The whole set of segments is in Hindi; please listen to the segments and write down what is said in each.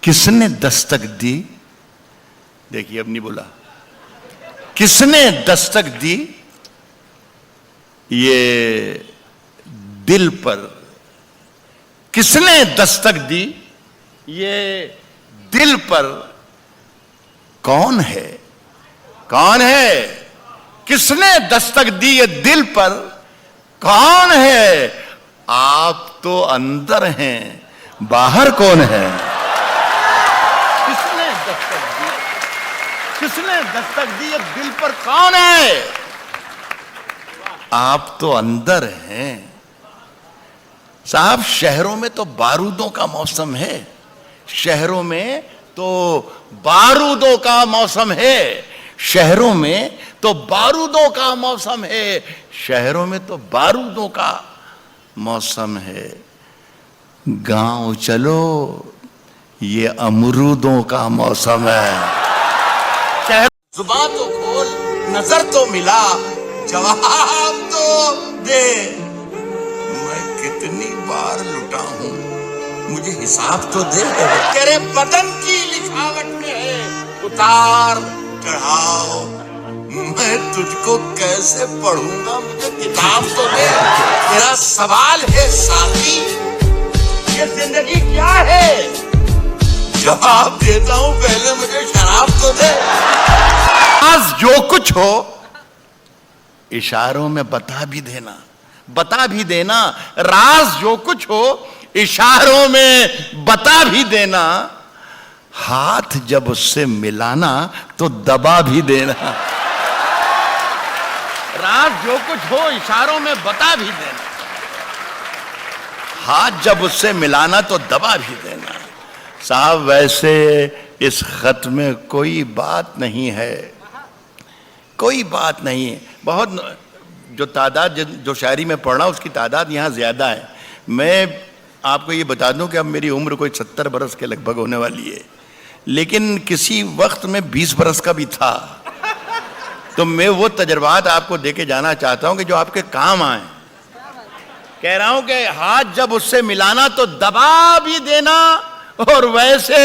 किसने दस्तक दी? देखिए अब नहीं बोला। किसने दस्तक दी? ये दिल पर। किसने दस्तक दी? ये दिल पर। कौन है? कौन है? किसने दस्तक दी ये दिल पर? कौन है? आप तो अंदर हैं, बाहर कौन है? किसने दस्तक दी? किसने दस्तक दी ये दिल पर? कौन है? आप तो अंदर हैं। साहब, शहरों में तो बारूदों का मौसम है। शहरों में तो बारूदों का मौसम है। शहरों में तो बारूदों का मौसम है। शहरों में तो बारूदों का मौसम है। गांव चलो, ये अमरूदों का मौसम है। शहर जुबान तो खोल, नजर तो मिला, जवाब तो दे। मैं कितनी बार लुटा हूं, मुझे हिसाब तो दे। तेरे बदन की लिखावट में है उतार चढ़ाव। मैं तुझको कैसे पढ़ूंगा, मुझे किताब तो दे। तेरा सवाल है साथी, ये जिंदगी क्या है? जवाब देता हूं, पहले मुझे शराब तो दे। आज जो कुछ हो इशारों में बता भी देना, बता भी देना। राज जो कुछ हो इशारों में बता भी देना। हाथ जब उससे मिलाना तो दबा भी देना। राज जो कुछ हो इशारों में बता भी देना। हाथ जब उससे मिलाना तो दबा भी देना। साहब, वैसे इस खत में कोई बात नहीं है, कोई बात नहीं है। बहुत जो तादाद जो शायरी में पढ़ रहा हूं उसकी तादाद यहां ज्यादा है। मैं आपको ये बता दूं कि अब मेरी उम्र कोई 70 बरस के लगभग होने वाली है, लेकिन किसी वक्त में 20 बरस का भी था। तो मैं वो तजर्बात आपको देके जाना चाहता हूं कि जो आपके काम आए। कह रहा हूं कि हाथ जब उससे मिलाना तो दबा भी देना। और वैसे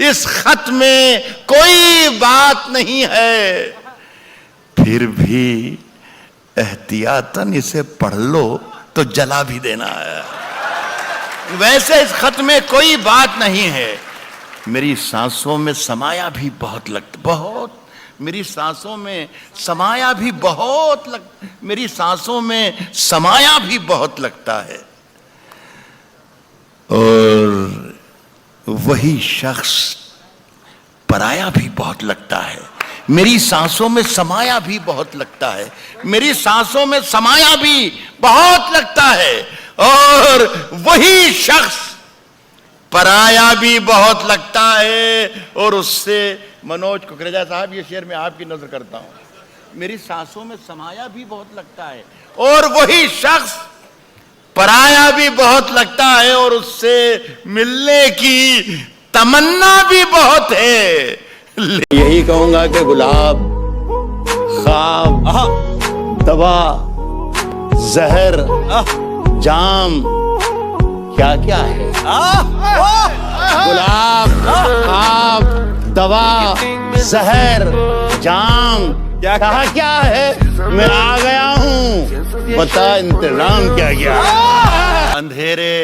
इस खत में कोई बात नहीं है, फिर भी एहतियातन इसे पढ़ लो तो जला भी देना है। वैसे इस खत में कोई बात नहीं है। मेरी सांसों में समाया भी बहुत लगता, बहुत मेरी सांसों में समाया भी बहुत मेरी सांसों में समाया भी बहुत लगता है। और वही शख्स पराया भी बहुत लगता है। मेरी सांसों में समाया भी बहुत लगता है। मेरी सांसों में समाया भी बहुत लगता है। और वही शख्स पराया भी बहुत लगता है। और उससे मनोज कुकरेजा साहब, ये शेर मैं आपकी नजर करता हूं। मेरी सांसों में समाया भी बहुत लगता है और वही शख्स पराया भी बहुत लगता है। और उससे मिलने की तमन्ना भी बहुत है। यही कहूंगा कि गुलाब, ख्वाब, दवा, जहर, जाम क्या क्या है? गुलाब, ख्वाब, दवा, जहर, जाम क्या क्या है? मैं आ गया हूं, बता इंतजाम क्या क्या है? अंधेरे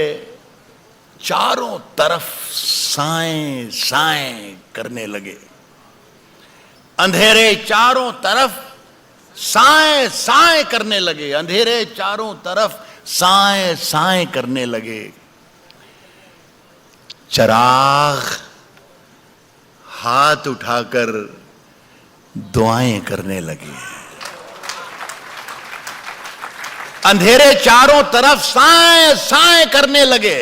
चारों तरफ साएं साएं करने लगे। अंधेरे चारों तरफ साएं साएं करने लगे। अंधेरे चारों तरफ साएं साएं करने लगे। चराग हाथ उठाकर दुआएं करने लगे। अंधेरे चारों तरफ साएं साएं करने लगे।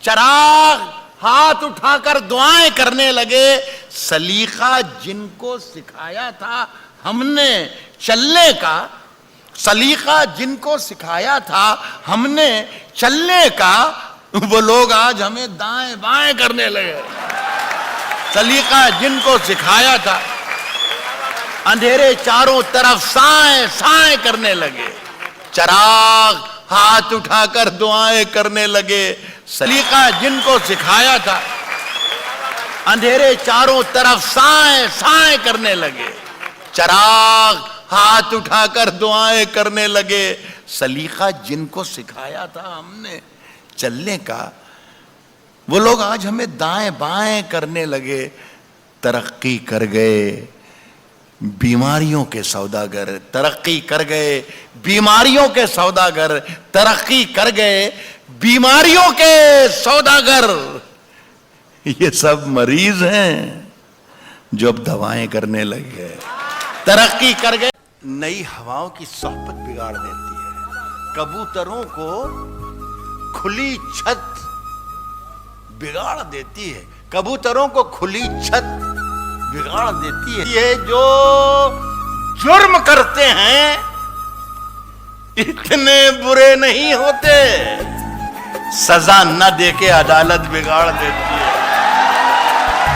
चराग हाथ उठाकर दुआएं करने लगे। सलीका जिनको सिखाया था हमने चलने का, सलीका जिनको सिखाया था हमने चलने का, वो लोग आज हमें दाएं बाएं करने लगे। सलीका जिनको सिखाया था, अंधेरे चारों तरफ साएं साएं करने लगे। चराग हाथ उठाकर दुआएं करने लगे। सलीका जिनको सिखाया था, अंधेरे चारों तरफ साए साए करने लगे, चिराग हाथ उठाकर दुआएं करने लगे। सलीका जिनको सिखाया था हमने चलने का, वो लोग आज हमें दाएं बाएं करने लगे। तरक्की कर गए बीमारियों के सौदागर, तरक्की कर गए बीमारियों के सौदागर, तरक्की कर गए बीमारियों के सौदागर। ये सब मरीज हैं जो अब दवाएं करने लगे, तरक्की कर गए। नई हवाओं की सोहबत बिगाड़ देती है, कबूतरों को खुली छत बिगाड़ देती है, कबूतरों को खुली छत बिगाड़ देती है। ये जो जुर्म करते हैं इतने बुरे नहीं होते, सजा न देके अदालत बिगाड़ देती है।